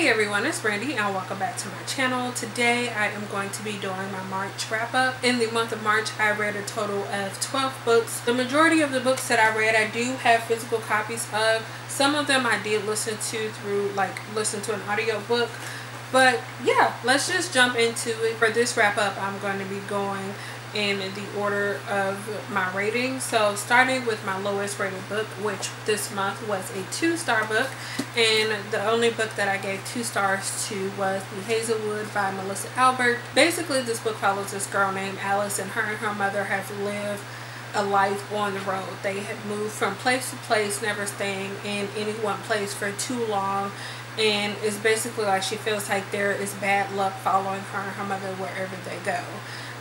Hey everyone, it's Brandy and welcome back to my channel. Today I am going to be doing my March wrap up. In the month of March I read a total of 12 books. The majority of the books that I read I do have physical copies of. Some of them I did listen to through listen to an audio book. But yeah, let's just jump into it. For this wrap up I'm going to be going in the order of my rating. So starting with my lowest rated book, which this month was a 2-star book, and the only book that I gave 2 stars to was The Hazelwood by Melissa Albert. Basically this book follows this girl named Alice, and her mother have lived a life on the road. They have moved from place to place, never staying in any one place for too long, and it's basically like she feels like there is bad luck following her and her mother wherever they go.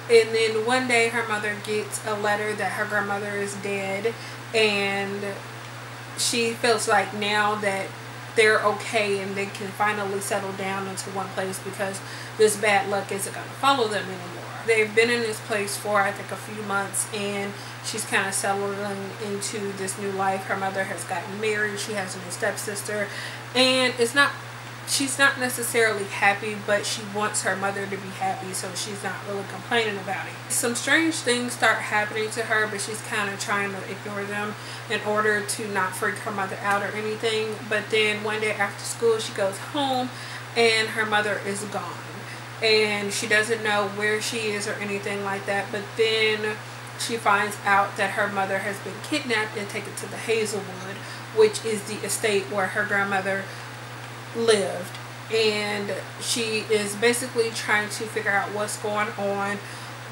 And then one day her mother gets a letter that her grandmother is dead, and she feels like now that they're okay and they can finally settle down into one place because this bad luck isn't going to follow them anymore. They've been in this place for I think a few months, and she's kind of settling into this new life. Her mother has gotten married, she has a new stepsister, and she's not necessarily happy, but she wants her mother to be happy, so she's not really complaining about it. Some strange things start happening to her, but she's kind of trying to ignore them in order to not freak her mother out or anything. But then one day after school she goes home and her mother is gone, and she doesn't know where she is or anything like that. But then she finds out that her mother has been kidnapped and taken to the Hazelwood, which is the estate where her grandmother lived, and she is basically trying to figure out what's going on,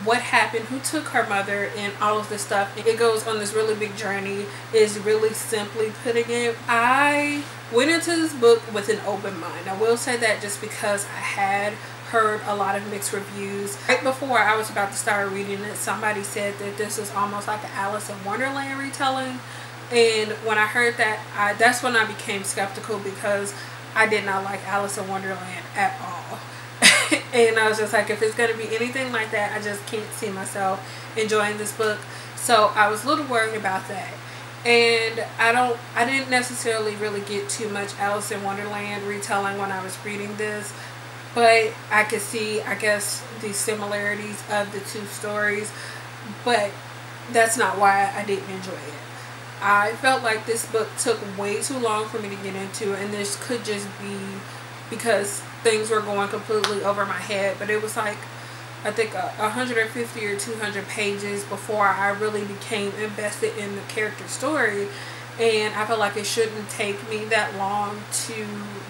what happened, who took her mother, and all of this stuff. It goes on this really big journey, is really simply putting it. I went into this book with an open mind. I will say that, just because I had heard a lot of mixed reviews. Right before I was about to start reading it, somebody said that this is almost like an Alice in Wonderland retelling, and when I heard that, that's when I became skeptical, because I did not like Alice in Wonderland at all. And I was just like, if it's going to be anything like that, I just can't see myself enjoying this book. So I was a little worried about that. And I didn't necessarily really get too much Alice in Wonderland retelling when I was reading this, but I could see, I guess, the similarities of the two stories, but that's not why I didn't enjoy it. I felt like this book took way too long for me to get into, and this could just be because things were going completely over my head, but it was like I think 150 or 200 pages before I really became invested in the character story, and I felt like it shouldn't take me that long to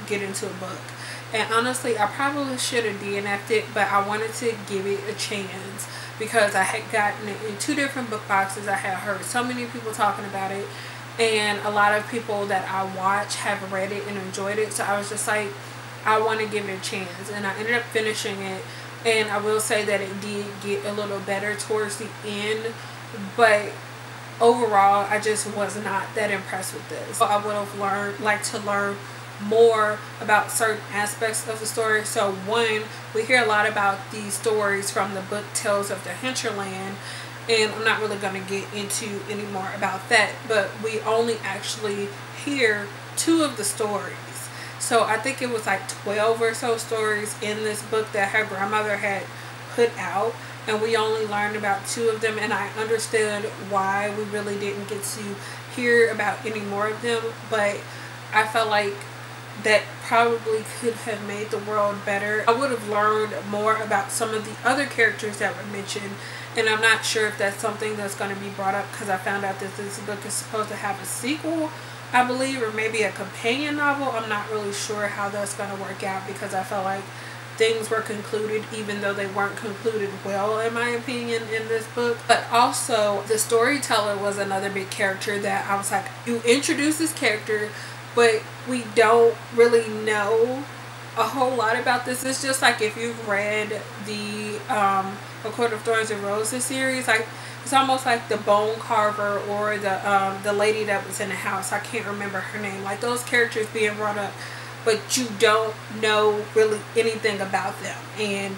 get into a book. And honestly, I probably should have DNF'd it, but I wanted to give it a chance because I had gotten it in 2 different book boxes. I had heard so many people talking about it, and a lot of people that I watch have read it and enjoyed it. So I was just like, I want to give it a chance, and I ended up finishing it. And I will say that it did get a little better towards the end, but overall I just was not that impressed with this. So I would have liked to learn more about certain aspects of the story. So one, we hear a lot about these stories from the book Tales of the Hinterland, and I'm not really going to get into any more about that, but we only actually hear 2 of the stories. So I think it was like 12 or so stories in this book that her grandmother had put out, and we only learned about 2 of them, and I understood why we really didn't get to hear about any more of them, but I felt like that probably could have made the world better. I would have learned more about some of the other characters that were mentioned, and I'm not sure if that's something that's going to be brought up, because I found out that this book is supposed to have a sequel, I believe, or maybe a companion novel. I'm not really sure how that's going to work out, because I felt like things were concluded even though they weren't concluded well, in my opinion, in this book. But also the storyteller was another big character that I was like, you introduce this character, but we don't really know a whole lot about this. It's just like if you've read the A Court of Thorns and Roses series, like it's almost like the bone carver or the lady that was in the house. I can't remember her name. Like those characters being brought up, but you don't know really anything about them, and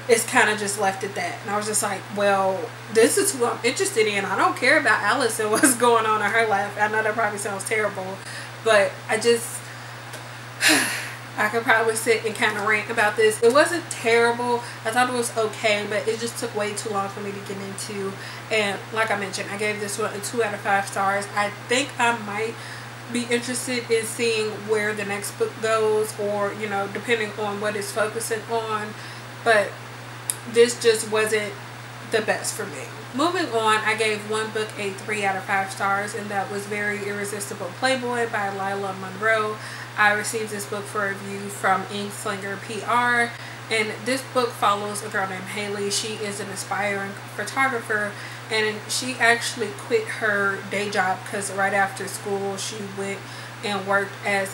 it's kind of just left at that. And I was just like, well, this is who I'm interested in. I don't care about Alice and what's going on in her life. I know that probably sounds terrible, but I I could probably sit and kind of rant about this. It wasn't terrible. I thought it was okay, but it just took way too long for me to get into. And like I mentioned, I gave this one a 2 out of 5 stars. I think I might be interested in seeing where the next book goes, or you know, depending on what it's focusing on, but this just wasn't the best for me. Moving on, I gave one book a 3 out of 5 stars, and that was Very Irresistible Playboy by Lila Monroe. I received this book for review from Inkslinger PR, and this book follows a girl named Haley. She is an aspiring photographer, and she actually quit her day job because right after school she went and worked as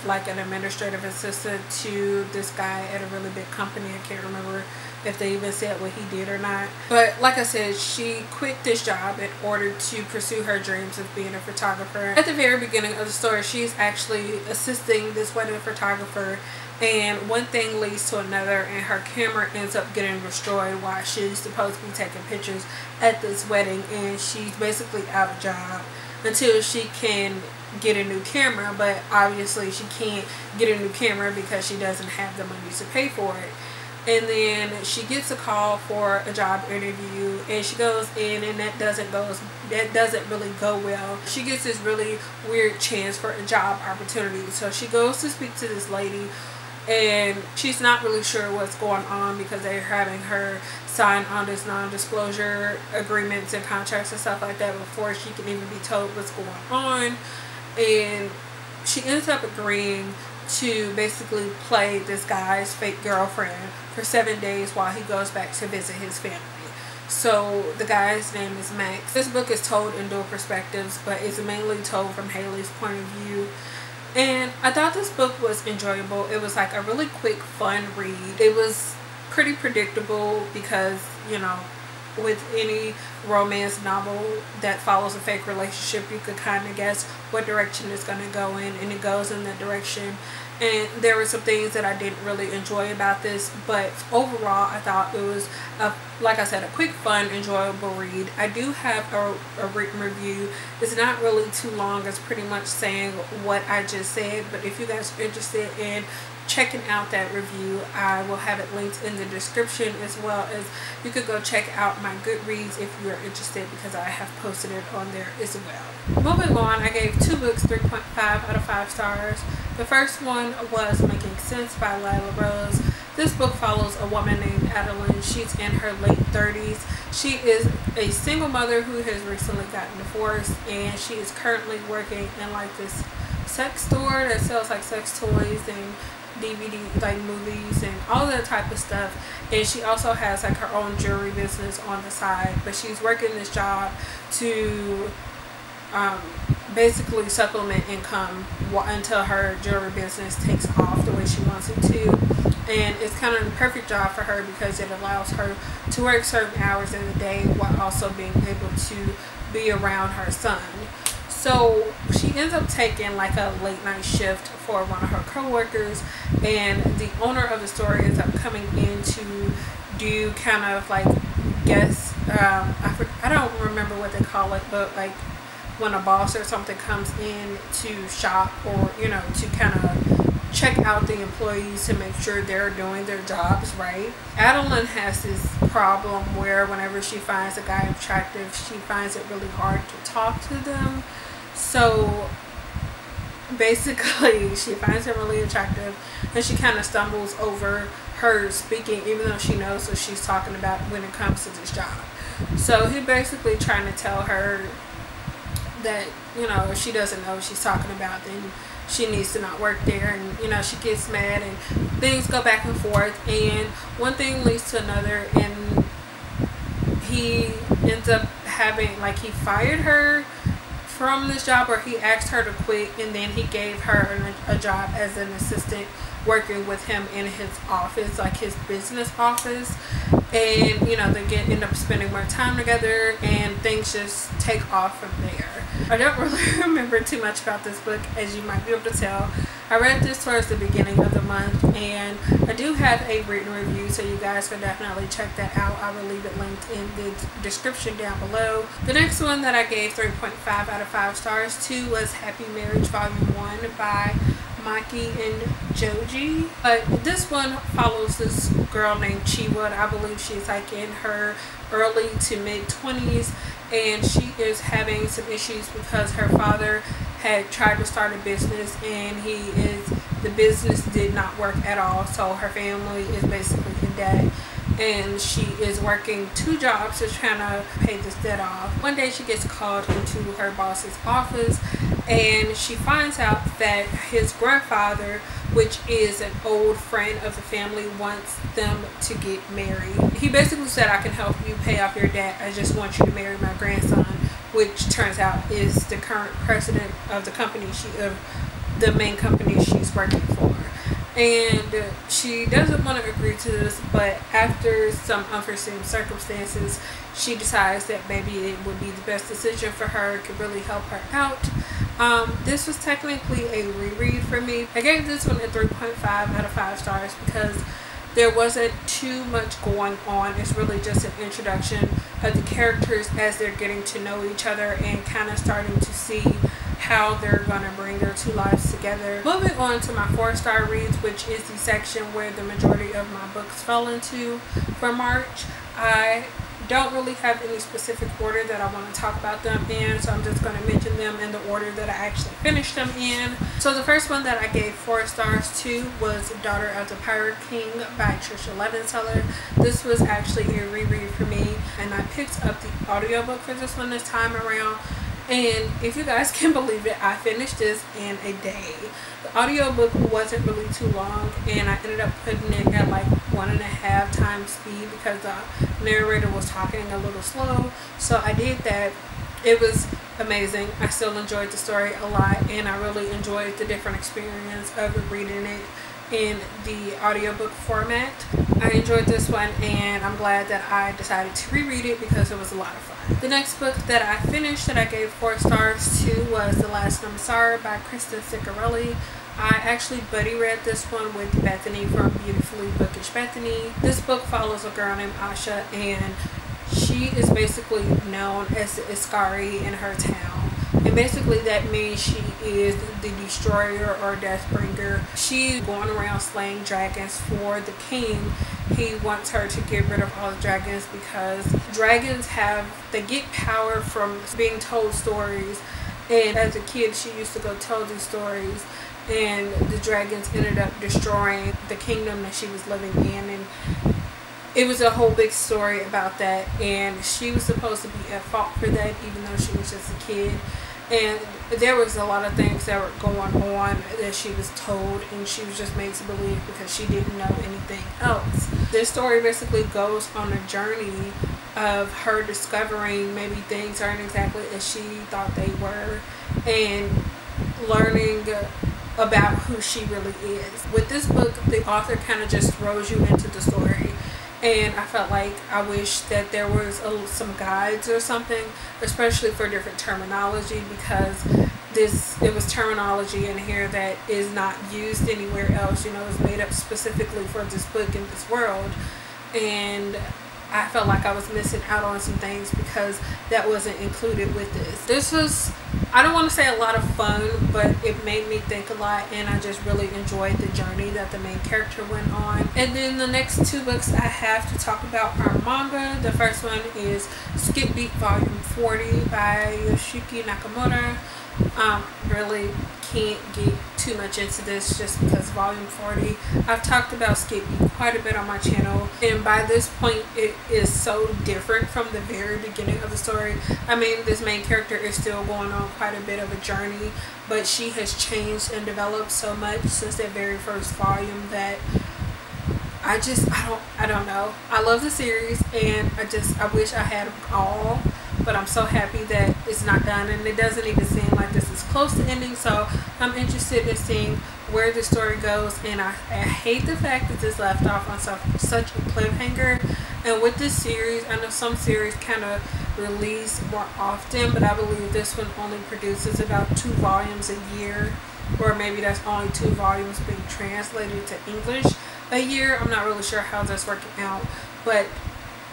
like an administrative assistant to this guy at a really big company. I can't remember if they even said what he did or not, but like I said, she quit this job in order to pursue her dreams of being a photographer. At the very beginning of the story, she's actually assisting this wedding photographer, and one thing leads to another, and her camera ends up getting destroyed while she's supposed to be taking pictures at this wedding, and she's basically out of job until she can get a new camera. But obviously she can't get a new camera because she doesn't have the money to pay for it. And then she gets a call for a job interview, and she goes in, and that doesn't really go well. She gets this really weird chance for a job opportunity. So she goes to speak to this lady, and she's not really sure what's going on because they're having her sign on this non-disclosure agreements and contracts and stuff like that before she can even be told what's going on. And she ends up agreeing to basically play this guy's fake girlfriend for 7 days while he goes back to visit his family. So the guy's name is Max. This book is told in dual perspectives, but it's mainly told from Haley's point of view. And I thought this book was enjoyable. It was like a really quick, fun read. It was pretty predictable because, you know, with any romance novel that follows a fake relationship, you could kind of guess what direction it's going to go in, and it goes in that direction. And there were some things that I didn't really enjoy about this, but overall I thought it was like I said, a quick, fun, enjoyable read. I do have a written review. It's not really too long. It's pretty much saying what I just said, but if you guys are interested in checking out that review, I will have it linked in the description, as well as you could go check out my Goodreads if you are interested, because I have posted it on there as well. Moving on, I gave 2 books 3.5 out of 5 stars. The first one was Making Sense by Lila Rose. This book follows a woman named Adeline. She's in her late 30s. She is a single mother who has recently gotten divorced, and she is currently working in like this sex store that sells like sex toys and DVD, like movies and all that type of stuff. And she also has like her own jewelry business on the side, but she's working this job to basically supplement income until her jewelry business takes off the way she wants it to. And it's kind of the perfect job for her because it allows her to work certain hours in the day while also being able to be around her son. So she ends up taking like a late night shift for one of her co-workers, and the owner of the store ends up coming in to do kind of like guess, I don't remember what they call it, but like when a boss or something comes in to shop, or you know, to kind of check out the employees to make sure they're doing their jobs right. Adeline has this problem where whenever she finds a guy attractive, she finds it really hard to talk to them. So basically she finds him really attractive, and she kind of stumbles over her speaking, even though she knows what she's talking about when it comes to this job. So he's basically trying to tell her that, you know, if she doesn't know what she's talking about, then she needs to not work there. And you know, she gets mad and things go back and forth, and one thing leads to another, and he ends up having, like, he fired her from this job, or he asked her to quit, and then he gave her a job as an assistant working with him in his office, like his business office. And you know, they end up spending more time together, and things just take off from there. I don't really remember too much about this book, as you might be able to tell. I read this towards the beginning of the month, and I do have a written review, so you guys can definitely check that out. I will leave it linked in the description down below. The next one that I gave 3.5 out of 5 stars to was Happy Marriage Volume 1 by Maki and Joji. But this one follows this girl named Chiwa. I believe she's like in her early to mid 20s, and she is having some issues because her father had tried to start a business and the business did not work at all, so her family is basically in debt and she is working 2 jobs to try to pay this debt off. One day she gets called into her boss's office and she finds out that his grandfather, which is an old friend of the family, wants them to get married. He basically said, I can help you pay off your debt, I just want you to marry my grandson, which turns out is the current president of the company the main company she's working for. And she doesn't want to agree to this, but after some unforeseen circumstances, she decides that maybe it would be the best decision for her, could really help her out. This was technically a reread for me. I gave this one a 3.5 out of 5 stars because there wasn't too much going on. It's really just an introduction of the characters as they're getting to know each other and kind of starting to see how they're gonna bring their 2 lives together. Moving on to my 4-star reads, which is the section where the majority of my books fell into for March. I don't really have any specific order that I want to talk about them in, so I'm just going to mention them in the order that I actually finished them in. So the first one that I gave 4 stars to was Daughter of the Pirate King by Trisha Levenseller. This was actually a reread for me, and I picked up the audiobook for this one this time around. And if you guys can believe it, I finished this in a day. The audiobook wasn't really too long, and I ended up putting it at like 1.5 times speed because the narrator was talking a little slow. So I did that. It was amazing. I still enjoyed the story a lot, and I really enjoyed the different experience of reading it in the audiobook format. I enjoyed this one, and I'm glad that I decided to reread it because it was a lot of fun. The next book that I finished that I gave 4 stars to was The Last Namassar by Kristen Ciccarelli. I actually buddy read this one with Bethany from Beautifully Bookish Bethany. This book follows a girl named Asha, and she is basically known as the Iskari in her town. And basically that means she is the destroyer or death bringer. She's going around slaying dragons for the king. He wants her to get rid of all the dragons because dragons they get power from being told stories. And as a kid, she used to go tell these stories, and the dragons ended up destroying the kingdom that she was living in. And it was a whole big story about that, and she was supposed to be at fault for that even though she was just a kid. And there was a lot of things that were going on that she was told, and she was just made to believe because she didn't know anything else. This story basically goes on a journey of her discovering maybe things aren't exactly as she thought they were, and learning about who she really is. With this book, the author kind of just throws you into the story. And I felt like I wish that there was some guides or something, especially for different terminology, because it was terminology in here that is not used anywhere else. You know, it's made up specifically for this book in this world. And I felt like I was missing out on some things because that wasn't included with this. This was, I don't want to say a lot of fun, but it made me think a lot, and I just really enjoyed the journey that the main character went on. And then the next 2 books I have to talk about are manga. The first one is Skip Beat Volume 40 by Yoshiki Nakamura. Really can't get too much into this just because volume 40. I've talked about Skip Beat quite a bit on my channel, and by this point it is so different from the very beginning of the story. I mean, this main character is still going on quite a bit of a journey, but she has changed and developed so much since that very first volume that I don't know. I love the series, and I wish I had them all, but I'm so happy that it's not done, and it doesn't even seem like this is close to ending, so I'm interested in seeing where the story goes. And I hate the fact that this left off on such a cliffhanger. And with this series, I know some series kind of release more often, but I believe this one only produces about 2 volumes a year, or maybe that's only 2 volumes being translated to English a year. I'm not really sure how that's working out, but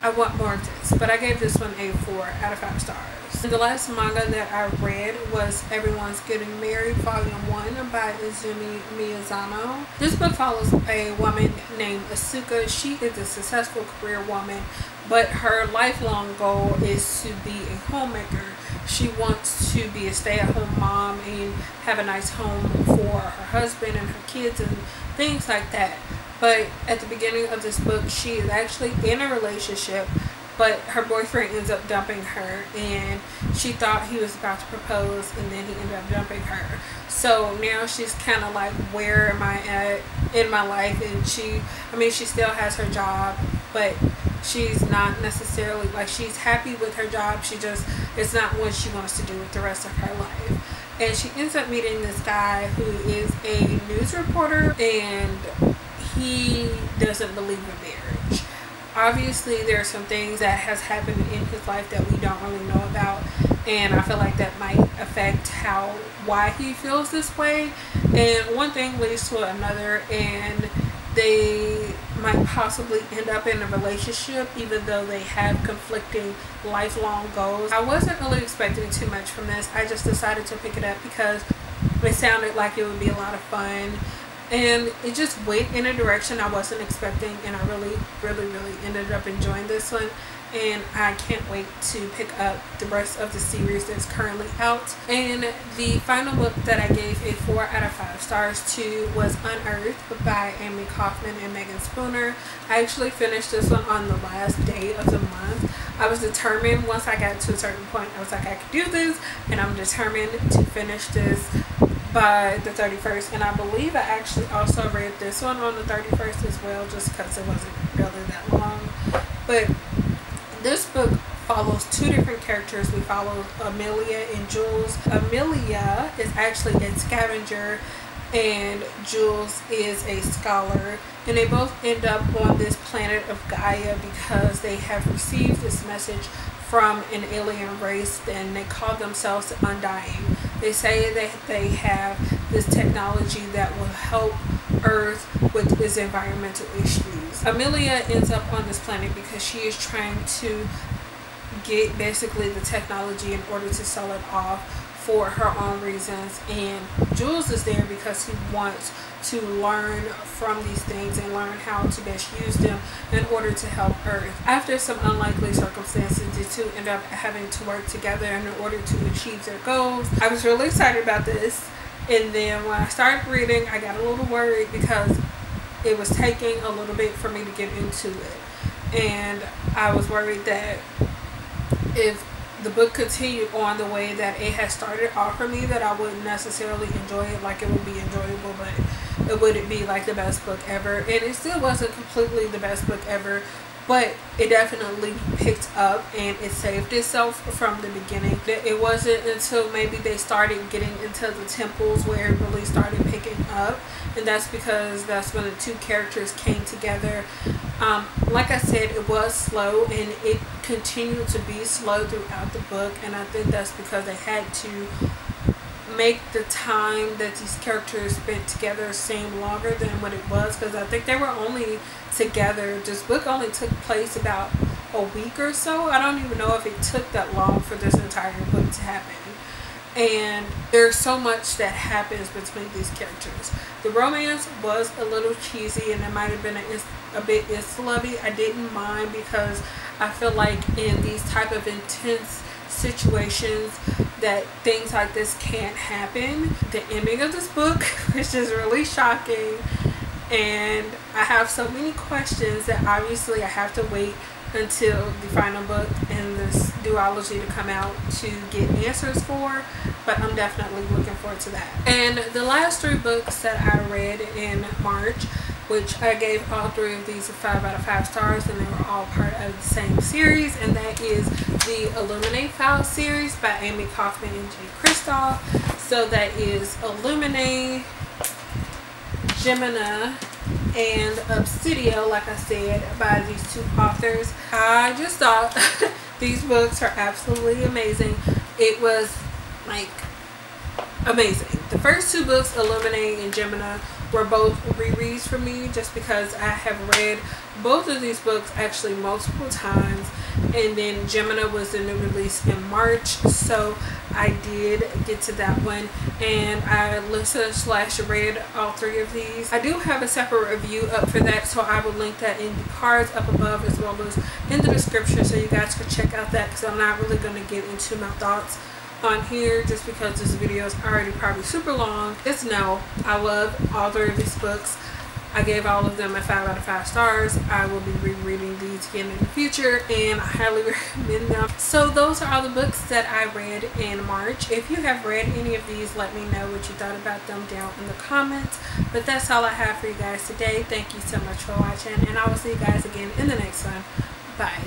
I want more of this, but I gave this one a 4 out of 5 stars. And the last manga that I read was Everyone's Getting Married Volume 1 by Izumi Miyazano. This book follows a woman named Asuka. She is a successful career woman, but her lifelong goal is to be a homemaker. She wants to be a stay-at-home mom and have a nice home for her husband and her kids and things like that. But at the beginning of this book, she is actually in a relationship, but her boyfriend ends up dumping her, and she thought he was about to propose, and then he ended up dumping her. So now she's kind of like, where am I at in my life? And she still has her job, but she's not necessarily, like, she's happy with her job. It's not what she wants to do with the rest of her life. And she ends up meeting this guy who is a news reporter, and he doesn't believe in marriage. Obviously, there are some things that has happened in his life that we don't really know about, and I feel like that might affect why he feels this way. And one thing leads to another, and they might possibly end up in a relationship even though they have conflicting lifelong goals. I wasn't really expecting too much from this. I just decided to pick it up because it sounded like it would be a lot of fun, and it just went in a direction I wasn't expecting, and I really ended up enjoying this one. And I can't wait to pick up the rest of the series that's currently out. And the final book that I gave a 4 out of 5 stars to was Unheard by Amy Kaufman and Megan Spooner. I actually finished this one on the last day of the month. I was determined, once I got to a certain point, I was like, I could do this, and I'm determined to finish this by the 31st. And I believe I actually also read this one on the 31st as well, just because it wasn't really that long. But this book follows 2 different characters. We follow Amelia and Jules. Amelia is actually a scavenger, and Jules is a scholar, and they both end up on this planet of Gaia because they have received this message from an alien race, and they call themselves the Undying. They say that they have this technology that will help Earth with its environmental issues. Amelia ends up on this planet because she is trying to get basically the technology in order to sell it off for her own reasons, and Jules is there because he wants to learn from these things and learn how to best use them in order to help Earth. After some unlikely circumstances, the two end up having to work together in order to achieve their goals. I was really excited about this, and then when I started reading, I got a little worried because it was taking a little bit for me to get into it, and I was worried that if the book continued on the way that it has started off for me, that I wouldn't necessarily enjoy it. Like, it would be enjoyable, but it wouldn't be like the best book ever. And it still wasn't completely the best book ever, but it definitely picked up and it saved itself from the beginning. It wasn't until maybe they started getting into the temples where it really started picking up, and that's because that's when the 2 characters came together. Like I said, it was slow, and it continued to be slow throughout the book, and I think that's because they had to make the time that these characters spent together seem longer than what it was, because I think they were only together, this book only took place about a week or so. I don't even know if it took that long for this entire book to happen. And there's so much that happens between these characters. The romance was a little cheesy, and it might have been a bit Insta-lovey. I didn't mind because I feel like in these type of intense situations that things like this can't happen. The ending of this book is just really shocking, and I have so many questions that obviously I have to wait until the final book and this duology to come out to get answers for, but I'm definitely looking forward to that. And the last 3 books that I read in March, which I gave all 3 of these a 5 out of 5 stars, and they were all part of the same series, and that is the Illuminate Files series by Amy Kaufman and Jay Kristoff. So that is Illuminate, Gemini, and Obsidio, like I said, by these 2 authors. I just thought these books are absolutely amazing. It was like amazing. The first 2 books, Illuminate and Gemini, were both rereads for me, just because I have read both of these books actually multiple times. And then Gemini was the new release in March, so I did get to that one, and I listened / read all 3 of these. I do have a separate review up for that, so I will link that in the cards up above as well as in the description, so you guys can check out that, because I'm not really going to get into my thoughts on here just because this video is already probably super long. It's no, I love all 3 of these books. I gave all of them a 5 out of 5 stars. I will be rereading these again in the future, and I highly recommend them. So those are all the books that I read in March. If you have read any of these, let me know what you thought about them down in the comments. But that's all I have for you guys today. Thank you so much for watching, and I will see you guys again in the next one. Bye.